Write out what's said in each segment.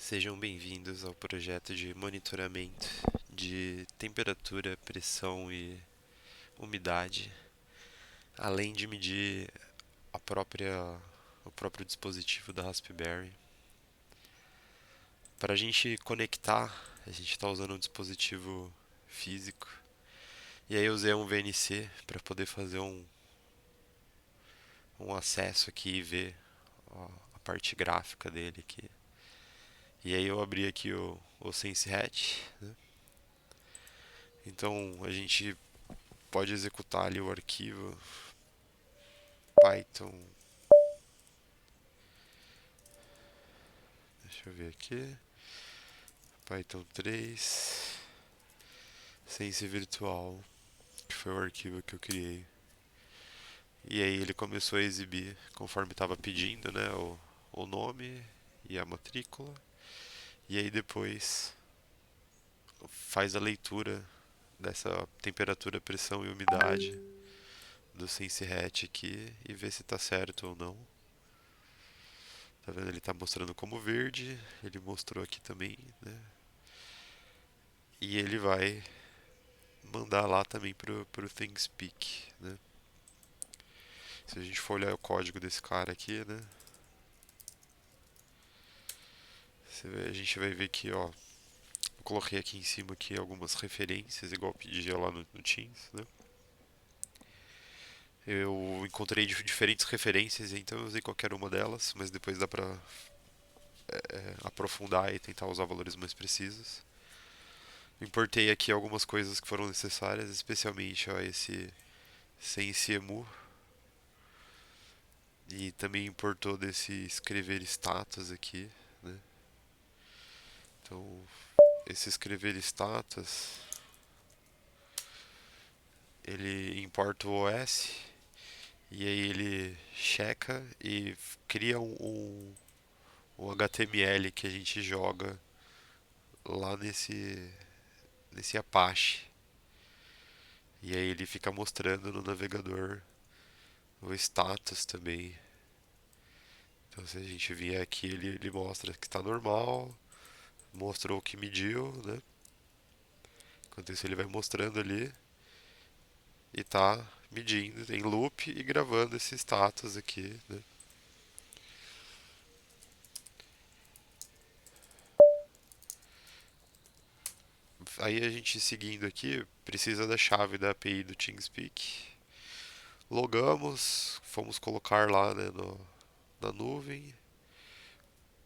Sejam bem-vindos ao projeto de monitoramento de temperatura, pressão e umidade, além de medir o próprio dispositivo da Raspberry. Para a gente conectar, a gente está usando um dispositivo físico. E aí eu usei um VNC para poder fazer um acesso aqui e ver a parte gráfica dele aqui. E aí eu abri aqui o SenseHat, né? Então a gente pode executar ali o arquivo Python. Deixa eu ver aqui. Python 3 Sense Virtual, que foi o arquivo que eu criei. E aí ele começou a exibir conforme estava pedindo, né, o nome e a matrícula. E aí depois faz a leitura dessa temperatura, pressão e umidade do SenseHat aqui e vê se está certo ou não. Tá vendo? Ele está mostrando como verde, ele mostrou aqui também, né? E ele vai mandar lá também pro ThinkSpeak, né? Se a gente for olhar o código desse cara aqui, né? A gente vai ver que, ó, eu coloquei aqui em cima aqui algumas referências, igual eu pedia lá no Teams, né? Eu encontrei diferentes referências, então eu usei qualquer uma delas, mas depois dá pra aprofundar e tentar usar valores mais precisos. Importei aqui algumas coisas que foram necessárias, especialmente ó, esse SenseEmu, e também importou desse escrever status aqui, né? Então, esse escrever status, ele importa o OS e aí ele checa e cria um HTML que a gente joga lá nesse Apache. E aí ele fica mostrando no navegador o status também. Então se a gente vier aqui, ele mostra que está normal, mostrou o que mediu, né? Enquanto isso ele vai mostrando ali e tá medindo em loop e gravando esse status aqui, né? Aí a gente seguindo aqui precisa da chave da API do TeamSpeak. Logamos, fomos colocar lá, né, na nuvem.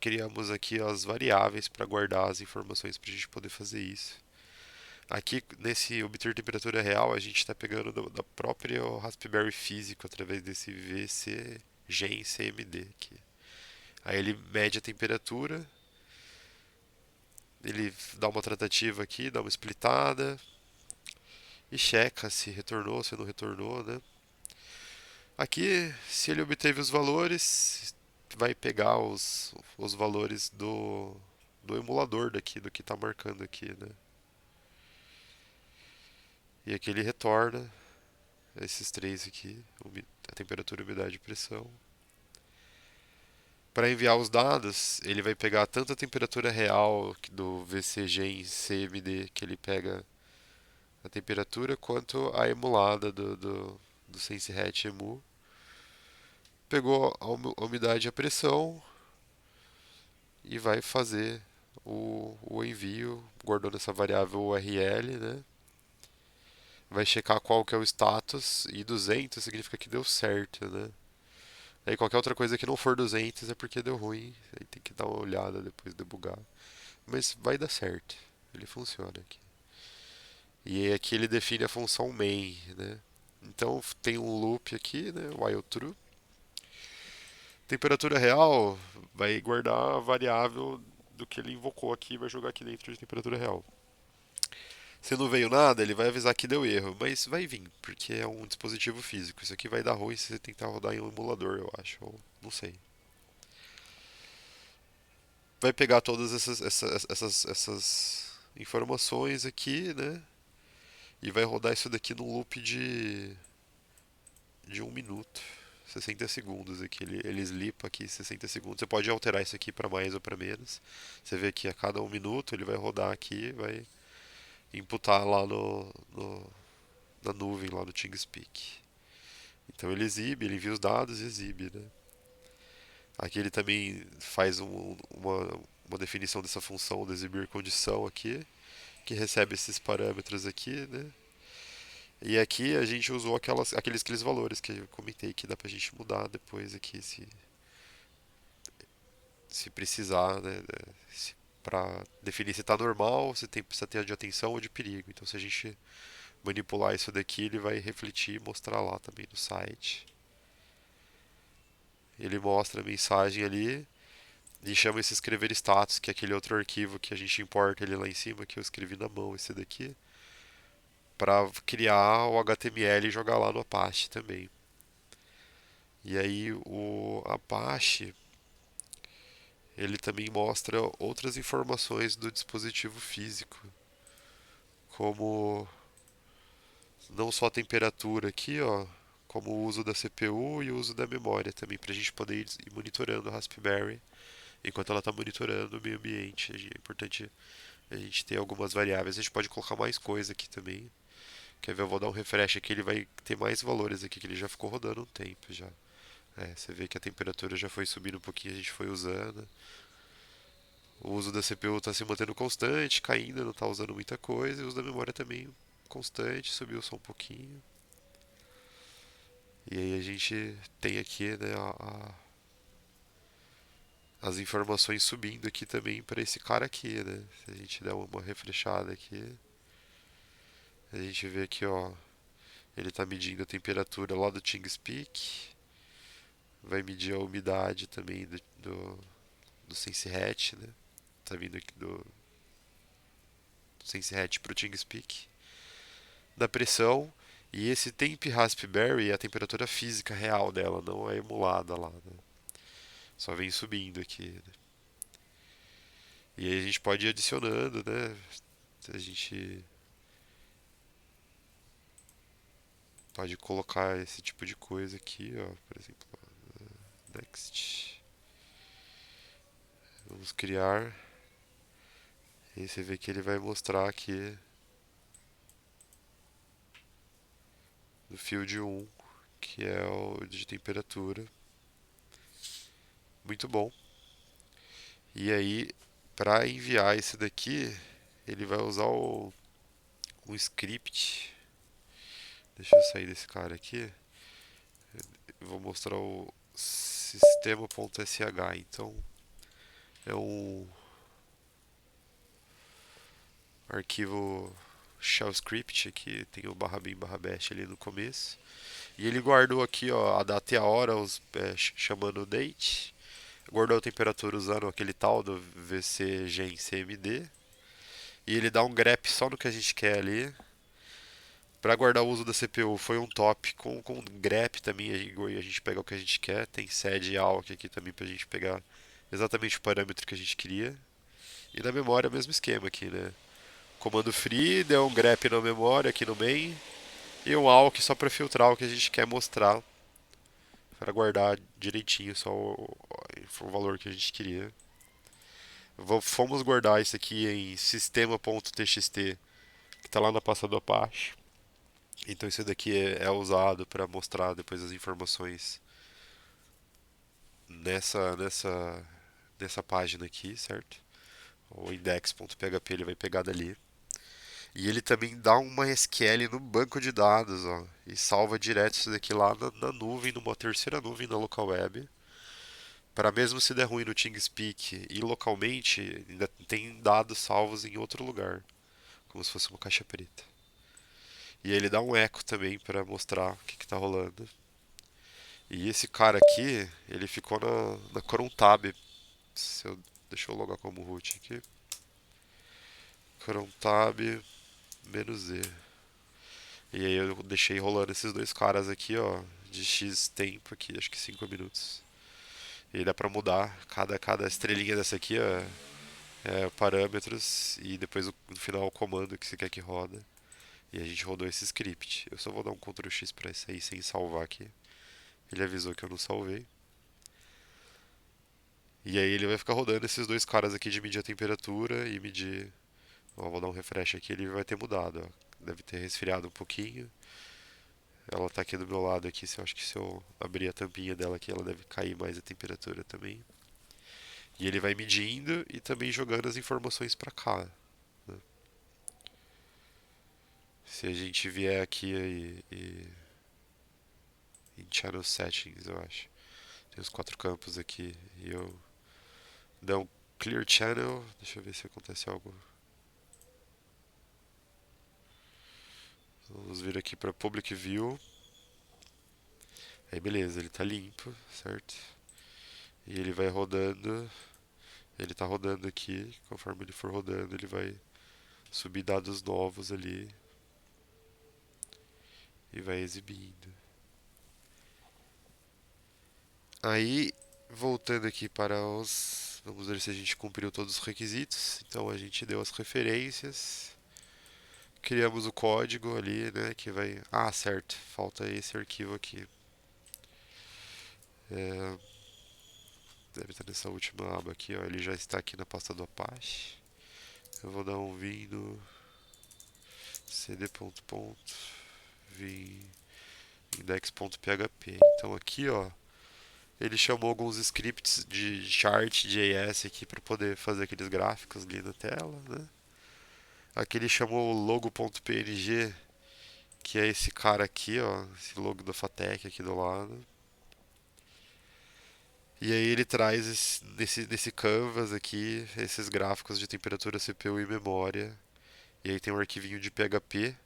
Criamos aqui as variáveis para guardar as informações para a gente poder fazer isso. Aqui nesse obter temperatura real a gente está pegando da própria Raspberry físico através desse VC Gen CMD aqui. Aí ele mede a temperatura, ele dá uma tratativa aqui, dá uma splitada e checa se retornou, se não retornou, né? Aqui, se ele obteve os valores, vai pegar os valores do emulador daqui, do que está marcando aqui, né? E aqui ele retorna esses três aqui, a temperatura, umidade e pressão. Para enviar os dados, ele vai pegar tanto a temperatura real do VCG em CMD, que ele pega a temperatura, quanto a emulada do SenseHat Emu. Pegou a umidade e a pressão e vai fazer o envio, guardando essa variável URL, né? Vai checar qual que é o status, e 200 significa que deu certo, né? Aí qualquer outra coisa que não for 200 é porque deu ruim, aí tem que dar uma olhada depois, debugar. Mas vai dar certo, ele funciona aqui. E aí aqui ele define a função main, né? Então tem um loop aqui, né? While true. Temperatura real vai guardar a variável do que ele invocou aqui e vai jogar aqui dentro de temperatura real. Se não veio nada, ele vai avisar que deu erro, mas vai vir, porque é um dispositivo físico. Isso aqui vai dar ruim se você tentar rodar em um emulador, eu acho, ou não sei. Vai pegar todas essas informações aqui, né? E vai rodar isso daqui num loop de 1 minuto. 60 segundos aqui. Ele slipa aqui 60 segundos. Você pode alterar isso aqui para mais ou para menos. Você vê que a cada 1 minuto ele vai rodar aqui, vai imputar lá na nuvem, lá no TeamSpeak. Então ele exibe, ele envia os dados e exibe, né? Aqui ele também faz uma definição dessa função de exibir condição aqui, que recebe esses parâmetros aqui, né? E aqui a gente usou aqueles valores que eu comentei que dá pra gente mudar depois aqui se precisar, né? Para definir se está normal, se tem, precisa ter de atenção ou de perigo. Então se a gente manipular isso daqui, ele vai refletir e mostrar lá também no site. Ele mostra a mensagem ali e chama esse escrever status, que é aquele outro arquivo que a gente importa ele lá em cima, que eu escrevi na mão esse daqui, para criar o HTML e jogar lá no Apache também. E aí o Apache ele também mostra outras informações do dispositivo físico, como não só a temperatura aqui, ó, como o uso da CPU e o uso da memória também, para a gente poder ir monitorando a Raspberry enquanto ela está monitorando o meio ambiente. É importante a gente ter algumas variáveis. A gente pode colocar mais coisa aqui também. Quer ver? Eu vou dar um refresh aqui, ele vai ter mais valores aqui, que ele já ficou rodando um tempo já. Você vê que a temperatura já foi subindo um pouquinho, a gente foi usando. O uso da CPU está se mantendo constante, caindo, não está usando muita coisa. E o uso da memória também constante, subiu só um pouquinho. E aí a gente tem aqui, né, as informações subindo aqui também para esse cara aqui, né? Se a gente der uma refreshada aqui, a gente vê aqui, ó, ele está medindo a temperatura lá do TeamSpeak, vai medir a umidade também do SenseHat, né? Tá vindo aqui do SenseHat pro TeamSpeak, da pressão. E esse Temp Raspberry é a temperatura física real dela, não é emulada lá, né? Só vem subindo aqui, né? E aí a gente pode ir adicionando, né? A gente pode colocar esse tipo de coisa aqui, ó, por exemplo, next. Vamos criar. E aí você vê que ele vai mostrar aqui no field 1, que é o de temperatura. Muito bom. E aí, para enviar esse daqui, ele vai usar um script. Deixa eu sair desse cara aqui. Eu vou mostrar o sistema.sh. Então, é um arquivo shell script que tem o barra bin barra bash ali no começo. E ele guardou aqui, ó, a data e a hora, chamando o date. Guardou a temperatura usando aquele tal do vcgencmd. E ele dá um grep só no que a gente quer ali. Para guardar o uso da CPU foi um top com grep também, a gente pega o que a gente quer. Tem sed e alk aqui também pra gente pegar exatamente o parâmetro que a gente queria. E na memória o mesmo esquema aqui, né? Comando free, deu um grep na memória aqui no main. E um alk só para filtrar o que a gente quer mostrar. Para guardar direitinho só o valor que a gente queria. Fomos guardar isso aqui em sistema.txt, que está lá na pasta do Apache. Então isso daqui é usado para mostrar depois as informações nessa página aqui, certo? O index.php ele vai pegar dali. E ele também dá uma SQL no banco de dados, ó, e salva direto isso daqui lá na nuvem, numa terceira nuvem na local web. Para mesmo se der ruim no TeamSpeak e localmente, ainda tem dados salvos em outro lugar, como se fosse uma caixa preta. E ele dá um eco também para mostrar o que está rolando. E esse cara aqui, ele ficou na cron tab. Deixa eu logar como root aqui. Cron tab -z. E aí eu deixei rolando esses dois caras aqui, ó, de X tempo aqui, acho que 5 minutos. E aí dá pra mudar cada estrelinha dessa aqui, ó, parâmetros e depois no final o comando que você quer que roda. E a gente rodou esse script. Eu só vou dar um Ctrl X pra sair sem salvar aqui. Ele avisou que eu não salvei. E aí ele vai ficar rodando esses dois caras aqui de medir a temperatura e medir. Ó, vou dar um refresh aqui, ele vai ter mudado, ó. Deve ter resfriado um pouquinho. Ela tá aqui do meu lado aqui, se eu acho que se eu abrir a tampinha dela aqui, ela deve cair mais a temperatura também. E ele vai medindo e também jogando as informações pra cá, né? Se a gente vier aqui em Channel Settings, eu acho. Tem os quatro campos aqui. E eu der um Clear Channel. Deixa eu ver se acontece algo. Vamos vir aqui para Public View. Aí beleza, ele tá limpo, certo? E ele vai rodando. Ele tá rodando aqui. Conforme ele for rodando, ele vai subir dados novos ali. E vai exibindo. Aí, voltando aqui para os. Vamos ver se a gente cumpriu todos os requisitos. Então a gente deu as referências. Criamos o código ali, né? Que vai. Ah, certo. Falta esse arquivo aqui. É, deve estar nessa última aba aqui, ó. Ele já está aqui na pasta do Apache. Eu vou dar um vim no cd.vim index.php. Então aqui, ó, ele chamou alguns scripts de chart.js aqui para poder fazer aqueles gráficos ali na tela, né? Aqui ele chamou o logo.png, que é esse cara aqui, ó, esse logo da Fatec aqui do lado. E aí ele traz nesse canvas aqui esses gráficos de temperatura, CPU e memória. E aí tem um arquivinho de PHP,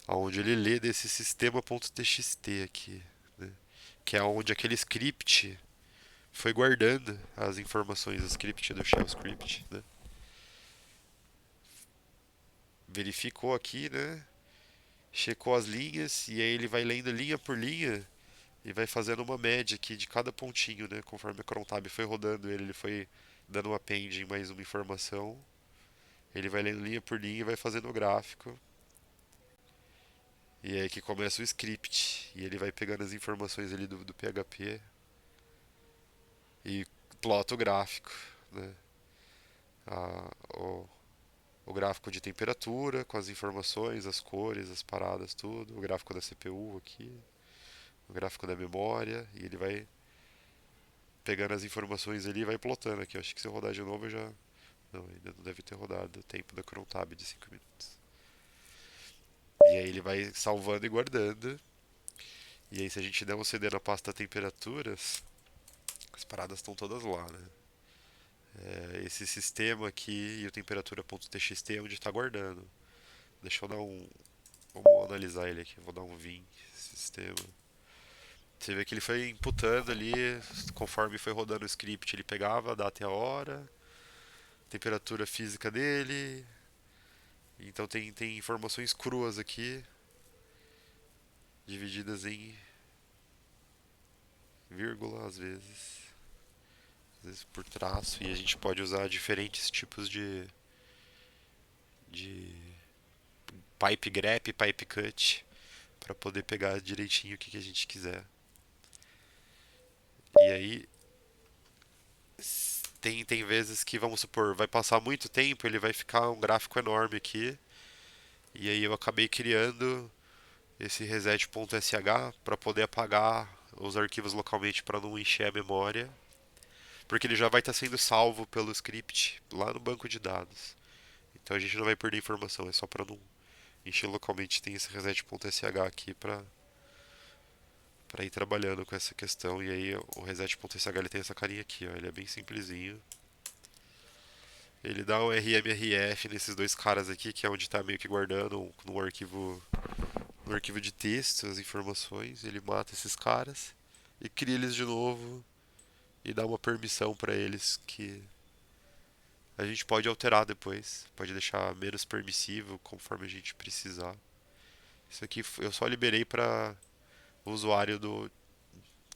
onde ele lê desse sistema.txt aqui, né? Que é onde aquele script foi guardando as informações, o script do shell script, né? Verificou aqui, né? Checou as linhas e aí ele vai lendo linha por linha e vai fazendo uma média aqui de cada pontinho, né? Conforme a cron tab foi rodando ele foi dando um append em mais uma informação. Ele vai lendo linha por linha e vai fazendo o gráfico. E é aí que começa o script. E ele vai pegando as informações ali do PHP e plota o gráfico, né? A, o, o gráfico de temperatura com as informações, as cores, as paradas, tudo. O gráfico da CPU aqui. O gráfico da memória. E ele vai pegando as informações ali e vai plotando aqui. Eu acho que se eu rodar de novo eu já. Não, ainda não deve ter rodado o tempo da cron tab de 5 minutos. E aí ele vai salvando e guardando. E aí se a gente der um CD na pasta temperaturas, as paradas estão todas lá, né? É, esse sistema aqui e o temperatura.txt é onde está guardando. Deixa eu dar um. Vamos analisar ele aqui. Vou dar um vim sistema. Você vê que ele foi inputando ali, conforme foi rodando o script, ele pegava a data e a hora, temperatura física dele. Então tem informações cruas aqui, divididas em vírgula às vezes por traço, e a gente pode usar diferentes tipos de pipe grep, pipe cut, para poder pegar direitinho o que a gente quiser. E aí tem vezes que, vamos supor, vai passar muito tempo, ele vai ficar um gráfico enorme aqui. E aí eu acabei criando esse reset.sh para poder apagar os arquivos localmente para não encher a memória, porque ele já vai estar sendo salvo pelo script lá no banco de dados. Então a gente não vai perder informação, é só para não encher localmente. Tem esse reset.sh aqui para ir trabalhando com essa questão. E aí o reset.sh ele tem essa carinha aqui, ó, ele é bem simplesinho. Ele dá um RMRF nesses dois caras aqui, que é onde está meio que guardando no arquivo de texto as informações. Ele mata esses caras e cria eles de novo e dá uma permissão para eles que a gente pode alterar depois. Pode deixar menos permissivo conforme a gente precisar. Isso aqui eu só liberei para o usuário do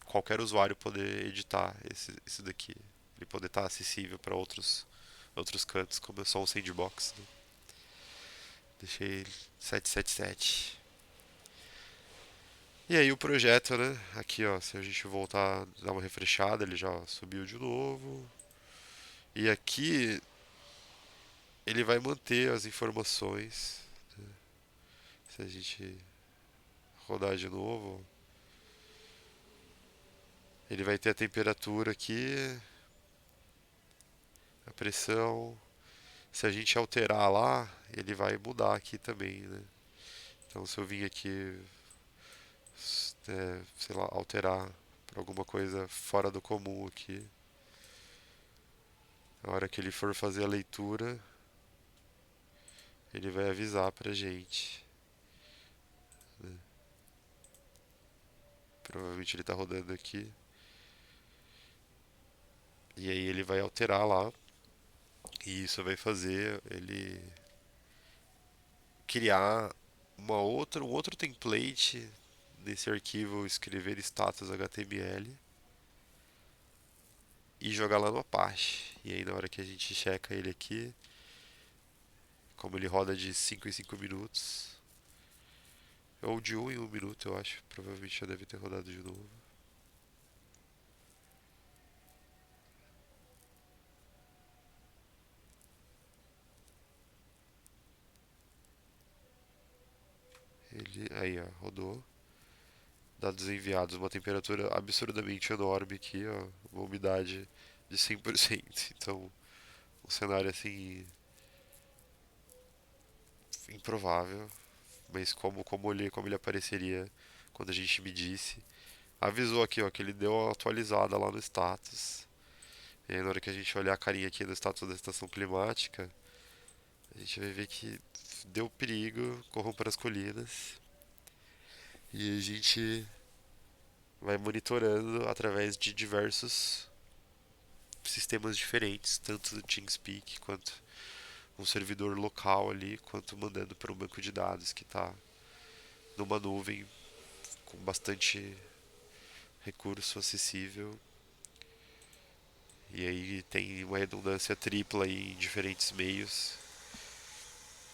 qualquer usuário poder editar esse daqui. Ele poder estar acessível para outros cantos, como é só um sandbox, né? Deixei 777. E aí o projeto, né? Aqui, ó, se a gente voltar, dar uma refreshada, ele já subiu de novo. E aqui ele vai manter as informações. Se a gente rodar de novo, ele vai ter a temperatura aqui, a pressão. Se a gente alterar lá, ele vai mudar aqui também, né? Então se eu vir aqui, sei lá, alterar para alguma coisa fora do comum aqui, na hora que ele for fazer a leitura, ele vai avisar pra gente, né? Provavelmente ele tá rodando aqui. E aí ele vai alterar lá. E isso vai fazer ele criar um outro template nesse arquivo escrever status HTML e jogar lá no Apache. E aí na hora que a gente checa ele aqui, como ele roda de 5 em 5 minutos, ou de 1 em 1 minuto, eu acho, provavelmente já deve ter rodado de novo. Ele aí, ó, rodou. Dados enviados, uma temperatura absurdamente enorme aqui, ó, uma umidade de 100%. Então, um cenário assim improvável, mas como ele apareceria quando a gente medisse. Avisou aqui, ó, que ele deu uma atualizada lá no status. E aí, na hora que a gente olhar a carinha aqui do status da estação climática, a gente vai ver que deu perigo, corram para as colinas. E a gente vai monitorando através de diversos sistemas diferentes, tanto do TeamSpeak quanto um servidor local ali, quanto mandando para um banco de dados que está numa nuvem com bastante recurso acessível. E aí tem uma redundância tripla aí em diferentes meios.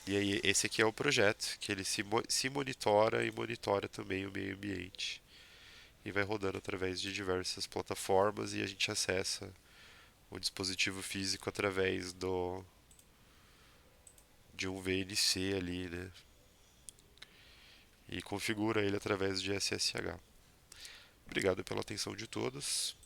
E aí esse aqui é o projeto, que ele se monitora e monitora também o meio ambiente. E vai rodando através de diversas plataformas e a gente acessa o dispositivo físico através de um VNC ali, né? E configura ele através de SSH. Obrigado pela atenção de todos.